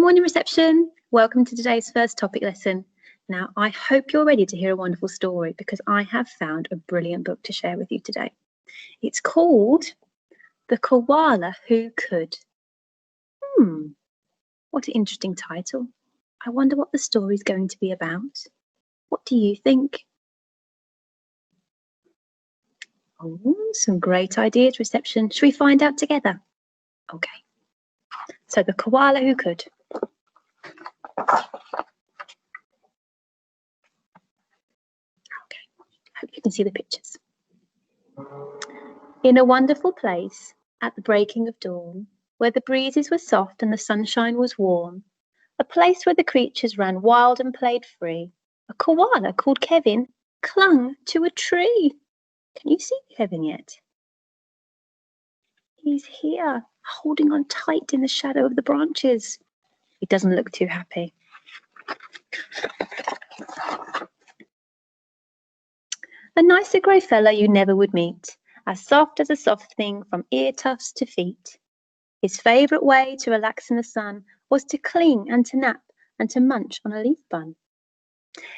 morning, reception. Welcome to today's first topic lesson. Now, I hope you're ready to hear a wonderful story because I have found a brilliant book to share with you today. It's called The Koala Who Could. What an interesting title. I wonder what the story is going to be about. What do you think? Oh, some great ideas, reception. Shall we find out together? Okay. So, The Koala Who Could. Hope you can see the pictures. In a wonderful place at the breaking of dawn, where the breezes were soft and the sunshine was warm, a place where the creatures ran wild and played free, a koala called Kevin clung to a tree. Can you see Kevin yet? He's here, holding on tight in the shadow of the branches. He doesn't look too happy. A nicer grey fellow you never would meet, as soft as a soft thing from ear tufts to feet. His favourite way to relax in the sun was to cling and to nap and to munch on a leaf bun.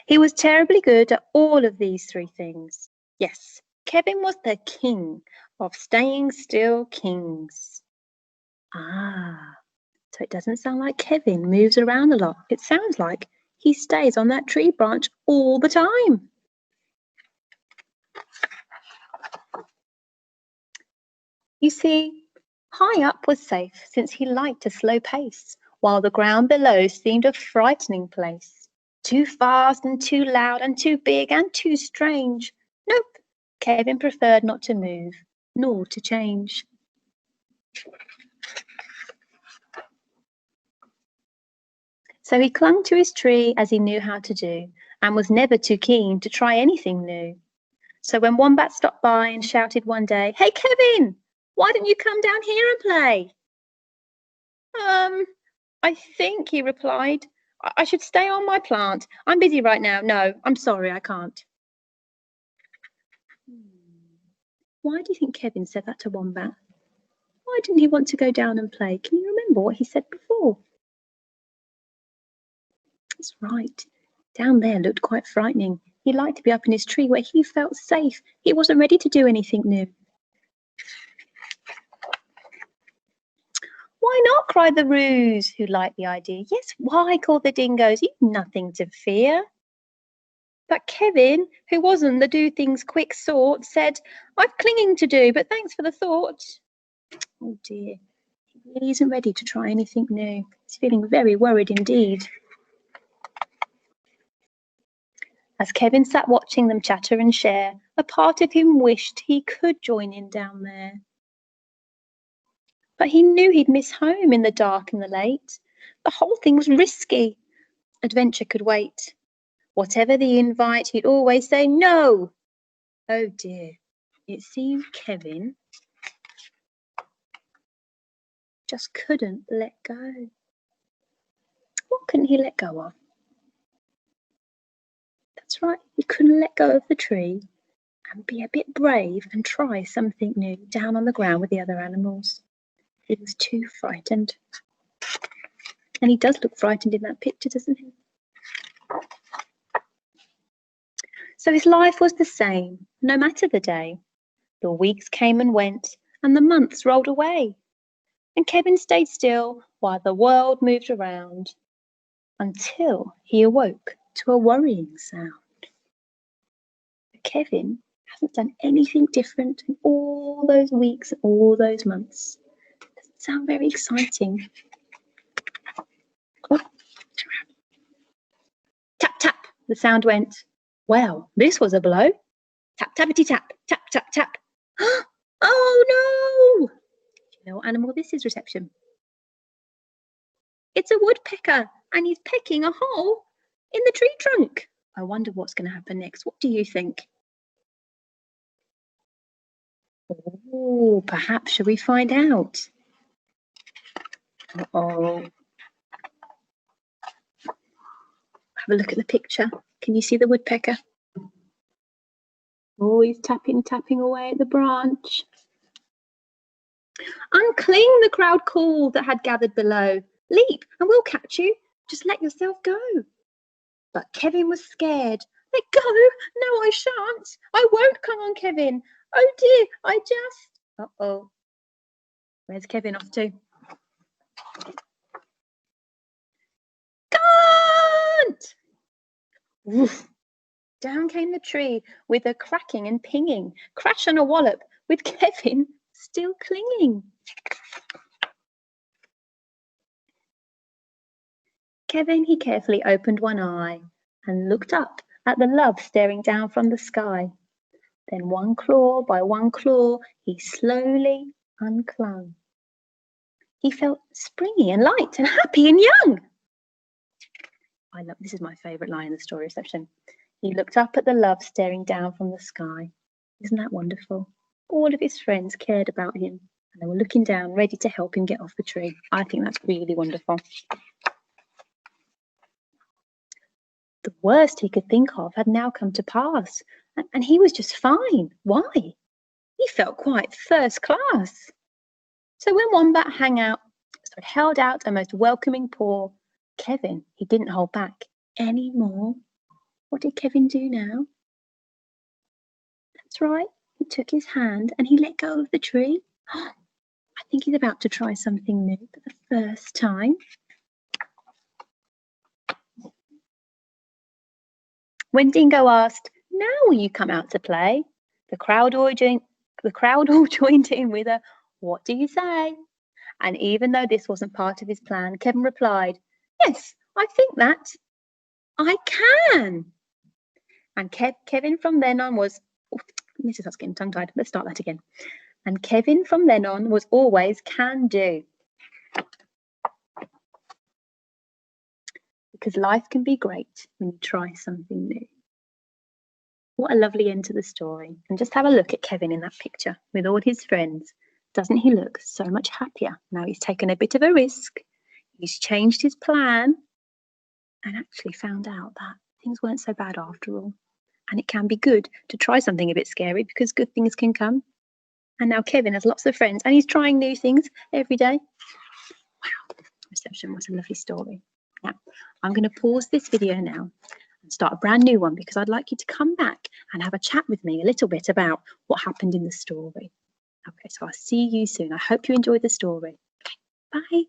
He was terribly good at all of these three things. Yes, Kevin was the king of staying still kings. So it doesn't sound like Kevin moves around a lot. It sounds like he stays on that tree branch all the time. You see, high up was safe since he liked a slow pace, while the ground below seemed a frightening place. Too fast and too loud and too big and too strange. Nope, Kevin preferred not to move, nor to change. So he clung to his tree as he knew how to do, and was never too keen to try anything new. So when Wombat stopped by and shouted one day, "Hey, Kevin, why don't you come down here and play?" I think, he replied, I should stay on my plant. I'm busy right now. No, I'm sorry, I can't. Why do you think Kevin said that to Wombat? Why didn't he want to go down and play? Can you remember what he said before? That's right. Down there looked quite frightening. He liked to be up in his tree where he felt safe. He wasn't ready to do anything new. "Why not?" cried the Roos, who liked the idea. "Yes, why?" called the Dingoes. "You've nothing to fear." But Kevin, who wasn't the do things quick sort, said, "I've clinging to do, but thanks for the thought." Oh dear, he really isn't ready to try anything new. He's feeling very worried indeed. As Kevin sat watching them chatter and share, a part of him wished he could join in down there. But he knew he'd miss home in the dark and the late. The whole thing was risky. Adventure could wait. Whatever the invite, he'd always say no. Oh dear, it seemed Kevin just couldn't let go. What couldn't he let go of? That's right, he couldn't let go of the tree and be a bit brave and try something new down on the ground with the other animals. He was too frightened. And he does look frightened in that picture, doesn't he? So his life was the same, no matter the day. The weeks came and went, and the months rolled away. And Kevin stayed still while the world moved around, until he awoke to a worrying sound. But Kevin hasn't done anything different in all those weeks, all those months. Doesn't sound very exciting. Oh. Tap, tap, the sound went. Well, this was a blow. Tap, tappity tap, tap, tap, tap. Oh no! Do you know what animal this is, reception? It's a woodpecker, and he's pecking a hole in the tree trunk. I wonder what's going to happen next. What do you think? Oh, perhaps shall we find out? Uh-oh. Have a look at the picture. Can you see the woodpecker? Oh, he's tapping away at the branch. Uncling, the crowd called that had gathered below. leap and we'll catch you. Just let yourself go. But Kevin was scared. Let go. No, I shan't. I won't. Come on, Kevin. Oh dear, I just... Uh-oh. Where's Kevin off to? Can't! Woof. Down came the tree with a cracking and pinging. Crash and a wallop with Kevin still clinging. Kevin, he carefully opened one eye and looked up at the love staring down from the sky. Then one claw by one claw, he slowly unclung. He felt springy and light and happy and young. This is my favourite line in the story section. He looked up at the love staring down from the sky. Isn't that wonderful? All of his friends cared about him and they were looking down, ready to help him get off the tree. I think that's really wonderful. The worst he could think of had now come to pass, and he was just fine. Why? He felt quite first class. So when Wombat held out a most welcoming paw, Kevin, he didn't hold back any more. What did Kevin do now? That's right, he took his hand and he let go of the tree. I think he's about to try something new for the first time. When Dingo asked, "Now will you come out to play?" the crowd all joined in with a, "What do you say?" And even though this wasn't part of his plan, Kevin replied, "Yes, I think that I can." And Kevin from then on was, this is us getting tongue-tied. Let's start that again. And Kevin from then on was always can do. Because life can be great when you try something new. What a lovely end to the story. And just have a look at Kevin in that picture with all his friends. Doesn't he look so much happier? Now he's taken a bit of a risk. He's changed his plan and actually found out that things weren't so bad after all. And it can be good to try something a bit scary because good things can come. And now Kevin has lots of friends and he's trying new things every day. Wow, Reception was a lovely story. Now, I'm going to pause this video now and start a brand new one because I'd like you to come back and have a chat with me a little bit about what happened in the story. Okay, so I'll see you soon. I hope you enjoyed the story. Okay, bye.